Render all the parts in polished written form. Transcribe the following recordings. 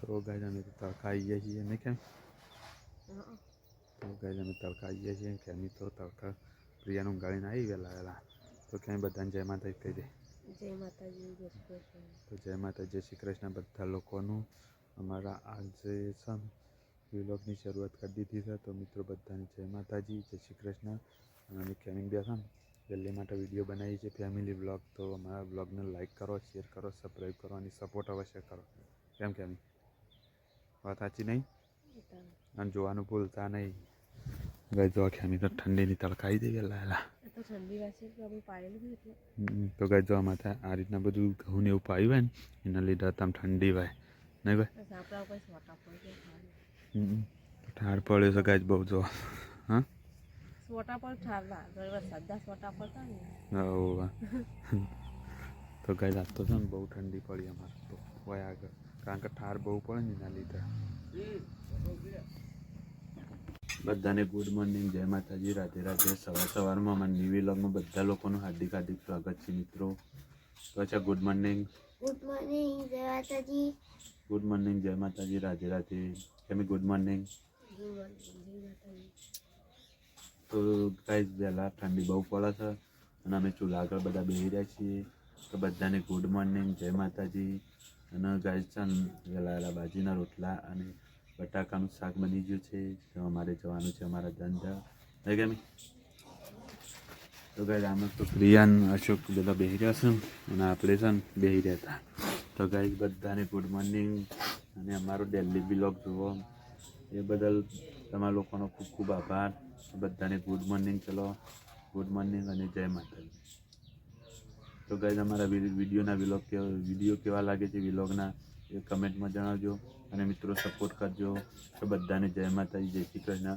तो गाइस અમે તો તડકા આવી ગયા છીએ નહીં કેમ તો ગાઈસ અમે તડકા આવી ગયા છીએ કેમી તો તડકા પ્રિયાનું ગાળીને આવી વહેલા તો ક્યાંય બધાને જય માતા કહી દે જય માતાજી જય શ્રી કૃષ્ણ. તો જય માતા જય શ્રી કૃષ્ણ બધા લોકોનું અમારા આજે છે વ્લોગની શરૂઆત કરી દીધી છે. તો મિત્રો બધાને જય માતાજી જય શ્રી કૃષ્ણ. અને અમે કેમિંગ બેઠા ને પહેલી માટે વિડીયો બનાવી છે ફેમિલી વ્લોગ. તો અમારા વ્લોગને લાઈક કરો શેર કરો સબસ્ક્રાઈબ કરો અને સપોર્ટ અવશ્ય કરો. કેમ કેમી વાત સાચી નહીં અને જોવાનું ભૂલતા નહીં. ગઈ જો ખેમી તો ઠંડીની તડકા આવી દઈ વહેલા તો ઠંડી વાસી આપણે પાડેલું એટલે તો ગઈ જો આમાં આ રીતના બધું ઘઉં ને એવું પાયું હોય ને એના લીધે તમે ઠંડી વાય નહીં ભાઈ આપણા ઉપર સોટા પડે ઠાર પડ્યો છે ગાય બહુ જો હા સોટા પર ઠારવા ગરવા સદા સોટા પડતા ને તો ગાય રાત તો છે ને બહુ ઠંડી પડી અમારે તો હોય આગળ કારણ કે ઠાર બહુ પડે ને એના લીધે. બધાને ગુડ મોર્નિંગ જય માતાજી રાધે રાધે. સવારમાં અમારા ન્યૂ વ્લોગમાં બધા લોકોનું હાર્દિક હાર્દિક સ્વાગત છે મિત્રો. તો અચ્છા ગુડ મોર્નિંગ જય માતાજી ગુડ મોર્નિંગ જય માતાજી રાધે રાધે. કેમી ગુડ મોર્નિંગ. તો ગાઈસ વહેલા ઠંડી બહુ પડે છે અને અમે ચૂલા આગળ બધા બેસી રહ્યા છીએ. તો બધાને ગુડ મોર્નિંગ જય માતાજી. અને ગાઈસ છે વહેલા વહેલા બાજીના રોટલા અને બટાકાનું શાક બની ગયું છે. તો અમારે જવાનું છે અમારા ધંધા નહીં કેમી. તો ગાઈસ આમાં તો પ્રિયાન અશોક બધા બેસી રહ્યા છે અને આપણે છે ને બેસી રહ્યા હતા. તો ગાઈસ બધાને ગુડ મોર્નિંગ અને અમારો ડેલી વ્લોગ જુઓ એ બદલ તમારા લોકોનો ખૂબ ખૂબ આભાર. બધાને ગુડ મોર્નિંગ. ચલો ગુડ મોર્નિંગ અને જય માતાજી. તો ગાઈસ અમારા વિડીયોના વિડીયો કેવા લાગે છે વ્લોગના એ કમેન્ટમાં જણાવજો અને મિત્રો સપોર્ટ કરજો. તો બધાને જય માતાજી જય શ્રી કૃષ્ણ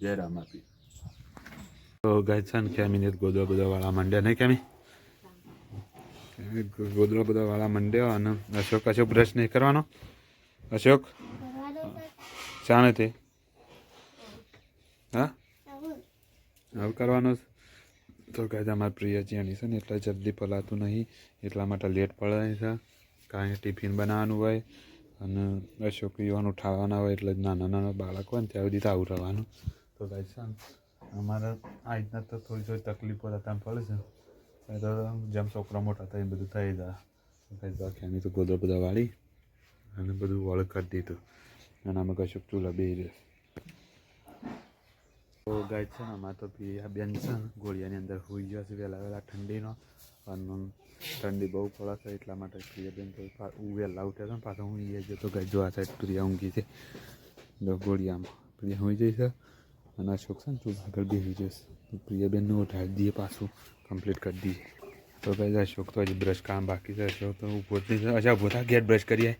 જય રામ આપી. તો ગાઈસ છે ને કેમીને ગોદડા વાળા મંડ્યા નહીં કેમી ગોદડા વાળા મંડ્યા અને અશોક બ્રશ નહીં કરવાનો અશોક ચાણે તે હા હવે કરવાનો. તો ગાઈસ અમારા પ્રિય જ્યાંની છે ને એટલે જલ્દી પલાતું નહીં એટલા માટે લેટ પડે છે કારણ કે ટિફિન બનાવવાનું હોય અને અશોક યુવાનું ઉઠાવવાના હોય એટલે નાના નાના બાળક હોય ને ત્યાં સુધી આવું રહેવાનું. તો ગાઈસ છે અમારે આ રીતના તો થોડી તકલીફો થતા પડે છે તો જેમ છોકરા મોટા થાય એ બધું થઈ જાય. ગાઈસ ખેમી તો ગોદડા બધા વાળી અને બધું વળ કરી દીધું અને આમાં કશું ચૂલા બે રહે. તો ગાય છે ને આમાં તો આ બેન છે ને ગોળિયાની અંદર હોઈ ગયો છે વહેલા વહેલા ઠંડીનો અને ઠંડી બહુ પડે છે એટલા માટે પ્રિયા બેન તો વહેલા ઉઠ્યા છે ને પાછા ઊંઘી જાય છે. તો ગાય જો આ સાઈડ પ્રિયા ઊંઘી છે ગોળિયામાં પ્રિયા ઊંઘી જાય છે અને અશોક છે ને તું આગળ બેસી જશે તો પ્રિયા બેનને ઉઠાડી દઈએ પાછું કમ્પ્લીટ કરી દઈએ. તો ગાય અશોક તો હજી બ્રશ કામ બાકી છે. અશોક તો ઊભો જ નહીં. અચ્છા ઊભો થા ગેટ બ્રશ કરીએ.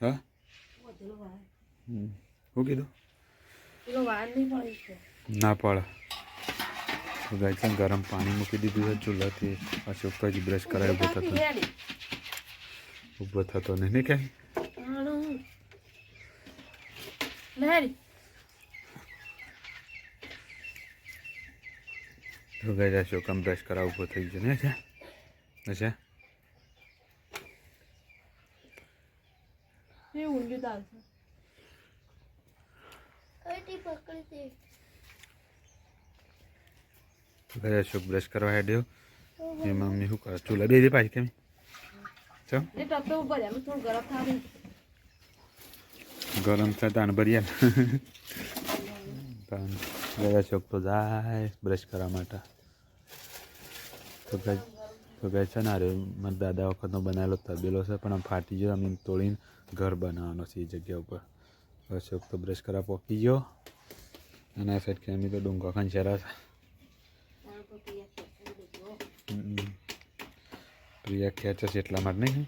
હા શું કીધું ના પડે. તો ગાય છે ગરમ પાણી મૂકી દીધું છે ચૂલાથી. અશોક તો હજી બ્રશ કરાય ઊભો થતો નહીં કે. તો ગાય અશોક આમ બ્રશ કરાવ ઊભો થઈ ગયો ને. અચ્છા ઘરે અશોક બ્રશ કરવા હેડ્યો એ મમ્મી શું કરે ચૂલા બે દે પાછી કેમ ગરમ થાય તાણ ભર્યા ઘરે અશોક તો જાય બ્રશ કરવા માટે. તો ગાય છે ને અરે મારા દાદા વખતનો બનાવેલો તબેલો છે પણ આમ ફાટી ગયો અમે તોડીને ઘર બનાવવાનો છે એ જગ્યા ઉપર. અશોક તો બ્રશ કરવા પોકી ગયો અને આ સાઈડ કેમી તો ડુંગો ખંચેરા છે. પ્રિયા ખેંચે છે એટલા માટે નહીં.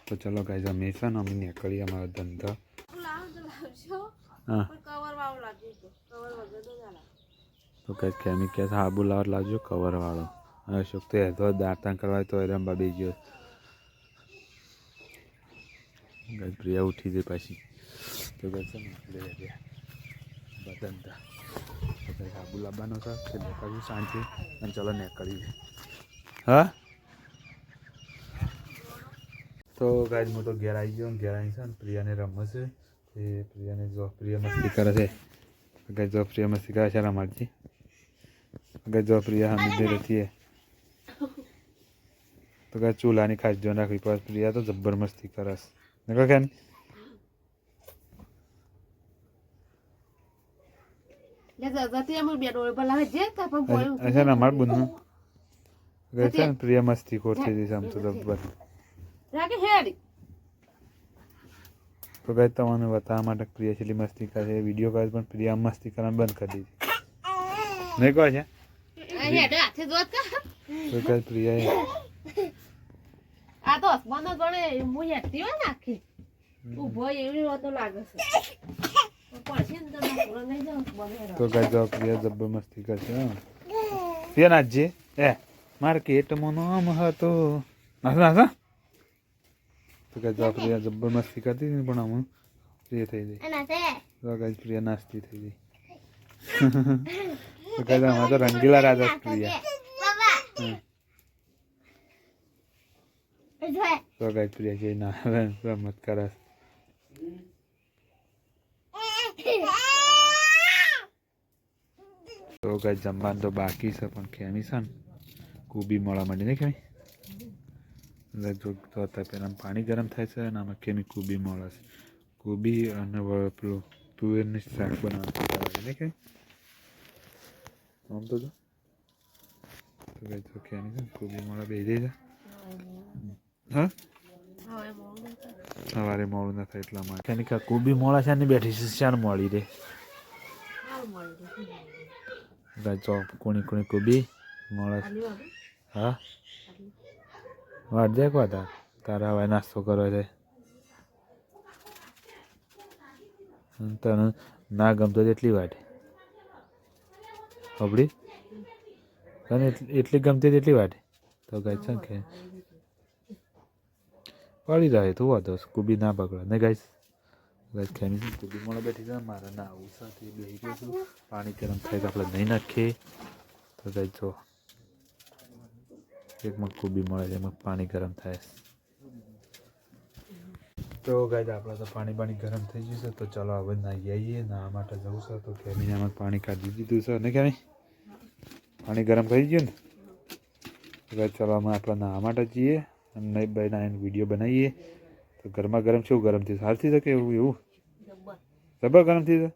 તો ચલો ગાઈઝ અમે છે ને અમે નીકળીએ અમારા ધંધા. હા તો કંઈક કેમી કે સાબુ લાવવા લાવજો કવર વાળો. અશોક તો એ તો દાંતણ કરવા તો એ રમવા બી ગયો. પ્રિયા ઉઠી જાય પાછી. તો કહે છે ને ધંધા તો કંઈ સાબુ લાવવાનો છે પાછું સાંજે અને ચલો નીકળીએ. હા તો ગાઈઝ હું તો ઘેર આવી ગયો. ઘેર આવી છે ને પ્રિયાને રમે છે. તે પ્રિયાને જો પ્રિયા મસ્તી કરે છે. ગાઈઝ જો પ્રિયા મસ્તી કરે છે રમાડતી. ગાઈઝ જો પ્રિયા હમી રહેતી है. તો ગાઈઝ ચૂલાની ખાસ ધ્યાન રાખવી પડે. પ્રિયા તો જબ્બર મસ્તી કરે છે. નકો કેમ अच्छा ना हमारे बुन्नू गए थे प्रिया मस्ती करती थी हम तो जब्बर तो गए तमने बता માટે પ્રિયા છેલી મસ્તી કરે વિડિયો કોલ પણ પ્રિયા મસ્તી કરવાનું બંધ કરી દીધી નહીં કહો છે તો કઈ પ્રિયા આ તો હસબન્ડ જોડે હું હેઠતી હોય ને આખી ઊભો એવી વાતો લાગે છે તો કઈ જો પ્રિયા જબ્બર મસ્તી કરશે પ્રિયા નાચજે માર્કેટમાં નામ હતો નાસ નાસ તો કઈ જો પ્રિયા જબ્બર મસ્તી કરતી હતી પણ આમ પ્રિય થઈ ગઈ તો કઈ પ્રિયા નાસ્તી થઈ ગઈ તો કઈ આમાં તો રંગીલા રાજા પ્રિયા તો કઈ પ્રિયા જઈ ના રમત કરે તો કઈ જમવાનું તો બાકી છે પણ ખેમી છે ને કુબી મળવા માંડી નહીં ખેમી જો પહેલાં પાણી ગરમ થાય છે અને આમાં ખેમી કુબી મળે છે કુબી અને પેલું તુવેરની શાક બનાવવાનું નહીં ખેમી આમ તો જો કઈ તો ખેમી છે કુબી મળવા બે દઈ છે હા સવારે મોડું ના થાય એટલા માટે ખેમી કુબી મોડા છે ને બેઠી છે શાન મળી રે ગાજો કોણી કોણી કુબી મળે હા વાટ જાય કોતા તારા હવે નાસ્તો કરો છે તને ના ગમતો એટલી વાટે હબડી તને એટલી ગમતી એટલી વાટે તો ગાય છે કે પડી રહે તું વાતો કુબી ના પકડે ને ગાઈસ ગાઈસ ખેમી કુબી મળે બેઠી છે મારે ના આવું સાથે બેસી ગયો છું પાણી ગરમ થાય તો આપણે નહીં નાખીએ તો ગાઈસ જો એક મગ કુબી મળે છે એમાં પાણી ગરમ થાય તો ગાઈસ આપણે તો પાણી ગરમ થઈ ગયું છે તો ચાલો હવે નાહી આવીએ નાહવા માટે જવું છે તો ખેમીને એમાં પાણી કાઢી દીધું છે ને ખેમી પાણી ગરમ થઈ ગયું ને તો ગાઈસ ચાલો અમે આપણે નાહવા માટે જઈએ અને નહીં બનાવીને વિડીયો બનાવીએ તો ગરમા ગરમ શું ગરમ થઈ સારું થઈ શકે એવું એવું જબર ગરમ થઈ જાય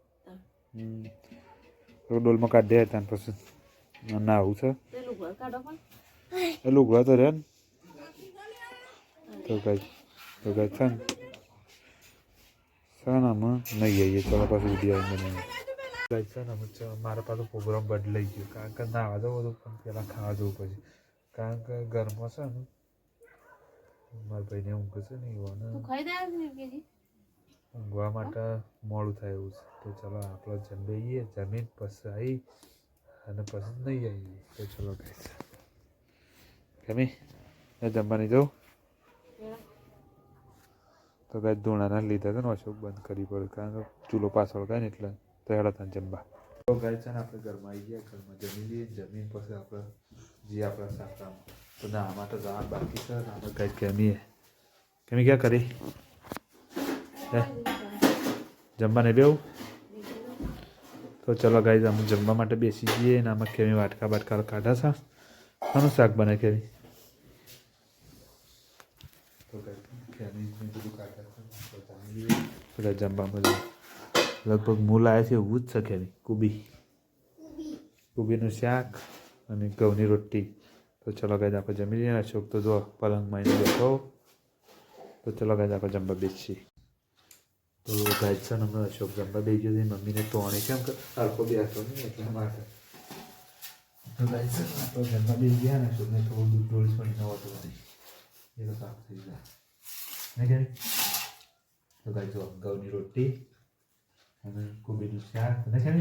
તો ડોલમાં કાઢી દે ત્યાં પછી ના આવું છે એ લુગડા તો રહે ને તો કઈ છે ને આમાં નહીં આવીએ ચાલો પાછું વિડીયો બનાવીએ કઈ છે ને મારા પાછું પ્રોગ્રામ બદલાઈ ગયો કારણ કે નાવા જવું હતું પણ પહેલાં ખાવા જવું પછી કારણ કે ઘરમાં છે ને મારા ભાઈને ઊંઘ છે ને એવાને ઊંઘવા માટે મોડું થાય એવું છે તો ચાલો આપણે જમીએ જમીન પછી આવી અને પછી નહીં આવીએ તો ચલો ગાઈસ ગમી જમવાની જવું તો ગાઈસ ધૂણાના લીધા છે ને અશોક બંધ કરી પડે કારણ કે ચૂલો પાછળ થાય ને એટલે તો હેડા ત્યાં જમવા તો ગાઈસ છે ને આપણે ઘરમાં આવી ગયા ઘરમાં જમી લઈએ જમીન પછી આપણે જે આપણા સાસરામાં તો ના આમાં તો જવાનું બાકી છે આપણે ગાઈસ કેમી ક્યાં કરી જમવા નહીં બેવું તો ચલો ગાઈસ અમે જમવા માટે બેસી જઈએ અને આમાં કેમી વાટકા બાટકા કાઢા છે આનું શાક બનાવી કેવી તો કેમી બધું કાઢા જમવા બધું લગભગ મૂળ આવ્યા છે એવું જ છે કેવી કુબીનું શાક અને ઘઉંની રોટલી તો ચલો ગાઈસ આપણે જમી લઈએ અશોક તો જો પલંગમાં બેઠો તો ચલો ગાઈસ આપણે જમવા બેસીએ તો ગાઈસ છે ને અમે અશોક જમવા બેસી ગયો મમ્મીને ટોણી કેમ કે હરકો બેસતો નહીં એટલા માટે તો ગાઈસ આપણે જમવા બેસી ગયા ને અશોકને થોડું દૂધ ડોળી પણ ન હોતું નહીં એ તો સાફ થઈ જાય ને કે તો ગાઈસ જો ઘઉંની રોટલી અને કોબીનું શાક ને કે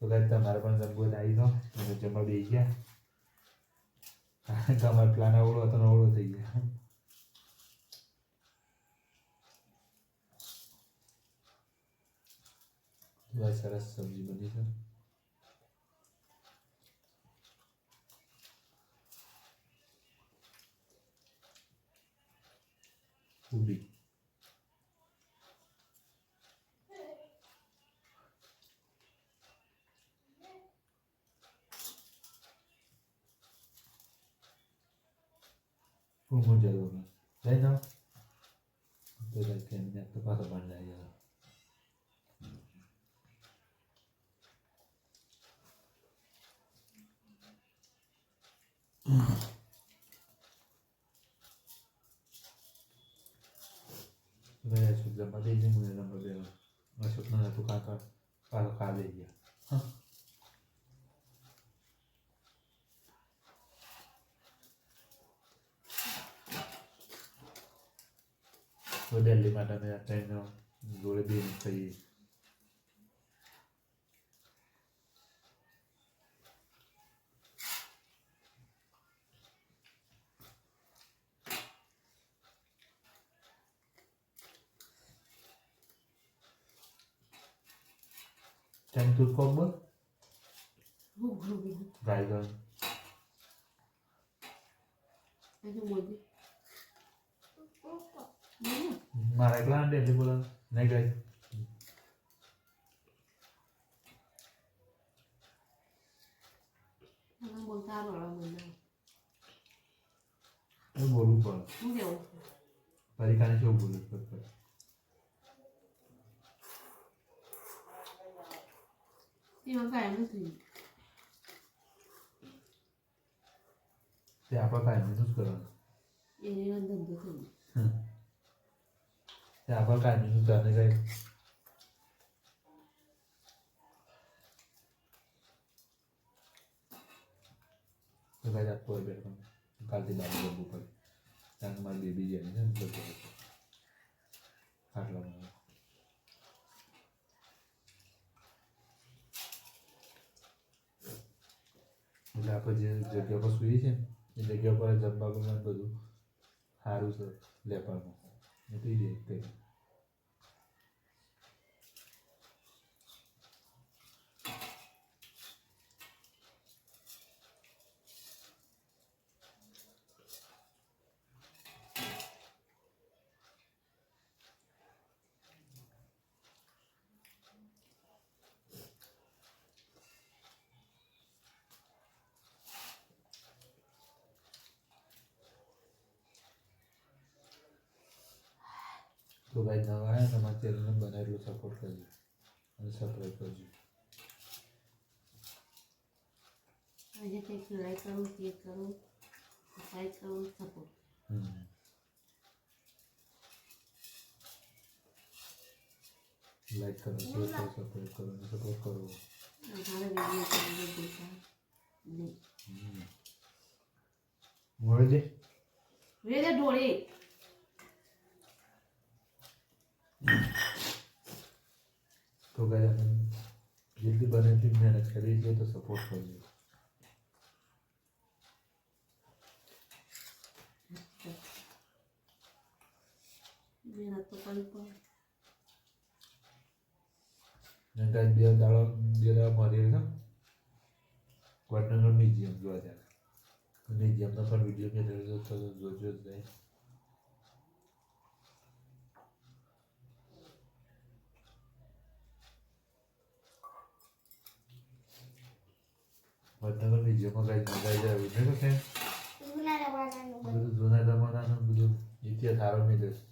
તો ગાઈસ તમારે પણ જમવું આવી દો અને જમવા બેસી ગયા તમારો પ્લાન અવળો હતો ને અવળો થઈ ગયા બસ સરસ સબ્જી બની છે ઊભી. હું જરૂર લઈ જાઓ તો એમને તો પાછો બંધ આવી જાય. Vậy chụp giờ mà đi nhưng người làm việc mà chụp nó là tụ khá gì vậy? Với Delhi mà đam mê trên nó rồi đi thì tranh tôi có bước vài rồi mà lại lan đến thì bulan này gầy nó bolu bol tadi kan coba bolu betul siapa kan minus sekarang siapa kan minus sekarang guys kita lihat poin berapa kali tidak ada bukan yang mal baby jadi kan betul karena એટલે આપણે જે જગ્યા પર સૂઈએ છીએ એ જગ્યા પર જમવાનું બધું સારું છે લેપામાં એ તો એ જ તો ભાઈ નવા આવ્યા તમારા ચેનલને બને એટલું સપોર્ટ કરજો અને સબસ્ક્રાઈબ કરજો. લાઈક કરું, શેર કરું, સબસ્ક્રાઈબ કરું, સપોર્ટ. લાઈક કરો, શેર કરો, સબસ્ક્રાઈબ કરો અને સપોર્ટ કરો. મારા વિડીયો જોતા નહીં. મળે છે વેદે ઢોળી તો ભાઈ અમે જેટલી બને એટલી મહેનત કરી છે તો સપોર્ટ કરજો. મહેનત તો કરવી પડે. ને કાંઈ બે દાડા મારી છે વડનગર મ્યુઝિયમ જોવા જાય મ્યુઝિયમનો પણ વિડીયો મેં જોજો તો જોજો જ જાય. વડનગર મ્યુઝિયમમાં કાંઈ મજા આવી જાય એવું નહીં કે બધું જૂના જમાનાનું બધું ઇતિહાસ સારો નહીં જશે.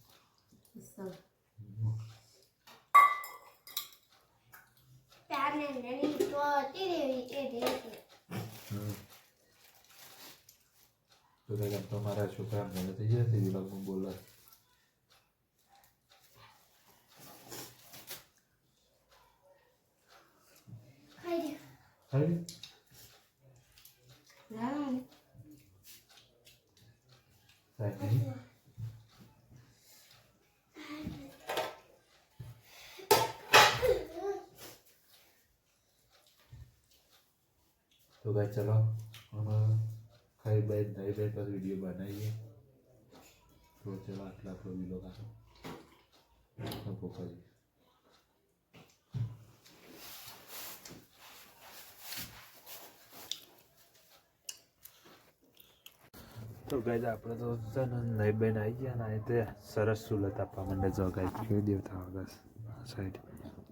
તો કાંઈ આમ તો મારા છોકરા મહેનત થઈ જાય તે વિભાગમાં બોલવા ખાઈ નહીં તો ભાઈ ચલો અમે ખાઈ બાઈ નહીં બાઈ પર વિડીયો બનાવીએ તો ચલો આટલા આપણો વિડીયો કાઢો કરીએ. તો ગાઈઝ આપણે તો છે ને નહીં બેન આવી ગયા ને તે સરસ ચૂલા તાપવા માંડે જો ગાઈઝ કેવી દેવતા વગર સાઈડ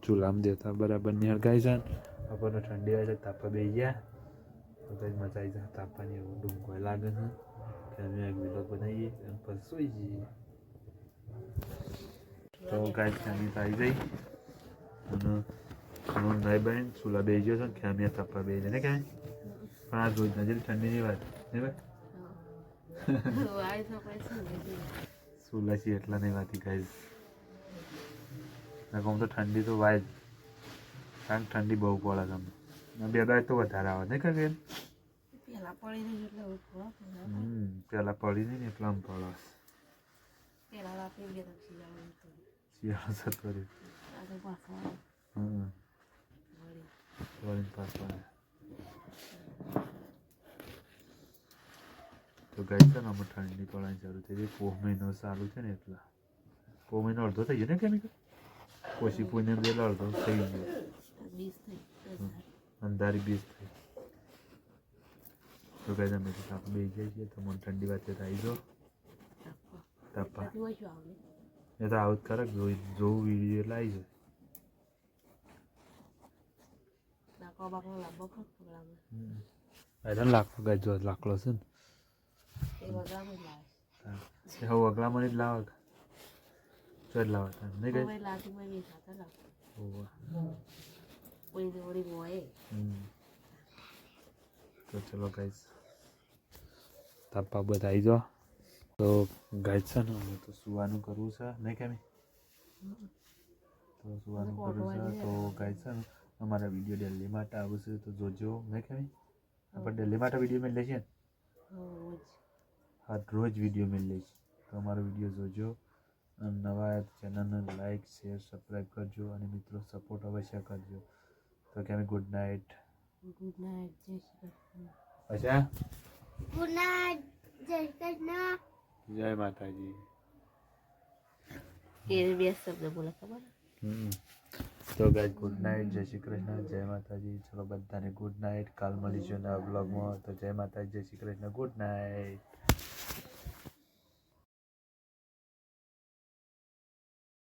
ચૂલામાં દેવતા બરાબર ની હળગાઈ છે આપણને ઠંડી આવે છે તાપવા બેસી ગયા તો ગાઈઝ મજા આવી જાય તાપવાની એવું ડૂંકો લાગે છે કે અમે એક વિલોગ બનાવીએ અને પછી સુઈ જઈએ તો ગાઈઝ ખેમી આવી ગઈ અને હું નહીં બેન ચૂલા બેસી ગયો છે ને ખેમી તાપવા બેસી જાય ને ક્યાંય પણ આ રોજ નજર ઠંડીની વાત નહીં ભાઈ સુલાસી એટલા નહીં વાતી ગાઈઝ કહું તો ઠંડી તો વાય જ કારણ કે ઠંડી બહુ પડે તમને બે દાય તો વધારે આવે નહીં કે પેલા પડી નહીં ને એટલા આમ પડે શિયાળો જતો રહ્યો વળીને પાછો તો ગાઈ છે ને અમે ઠંડી પડવાની ચાલુ થઈ ગઈ પોહ મહિનો ચાલુ છે ને એટલા પોહ મહિનો અડધો થઈ ગયો ને કેમિકલ પોષી પૂને પેલા અડધો થઈ ગયો અંધારી 20 થઈ તો ગાઈ અમે તો તાપ બેસી જાય છે તો મને ઠંડી વાત આવી જાઓ તાપા એ તો આવું જ કરે જોવું વિડીયો એટલે આવી જાય લાકડો ગાય જો લાકડો છે ને હવે અગલામાં જ લાવે તો જ લાવતા નહીં કઈ તો ચલો ગાઈસ તાપા બધા આવી જાઓ તો ગાઈસ છે ને અમે તો સુવાનું કરવું છે નહીં કેમ તો સુવાનું કરવું છે તો ગાઈસ છે ને અમારા વિડીયો ડેલી માટે આવશે તો જોજો નહીં કેમ આપણે ડેલી માટે વિડીયો મેં લઈશું ને હા રોજ વિડીયો મેં લઈશ તો અમારો વિડીયો જોજો અને નવા ચેનલને લાઈક શેર સબસ્ક્રાઈબ કરજો અને મિત્રો સપોર્ટ અવશ્ય કરજો તો કેમ ગુડ નાઇટ અચ્છા ગુડ નાઇટ જય કૃષ્ણ જય માતાજી એ બે શબ્દ બોલે ખબર તો ગાઈસ ગુડ નાઇટ જય શ્રી કૃષ્ણ જય માતાજી ચલો બધાને ગુડ નાઇટ કાલ મળીશું નવા બ્લોગમાં તો જય માતાજી જય શ્રી કૃષ્ણ ગુડ નાઇટ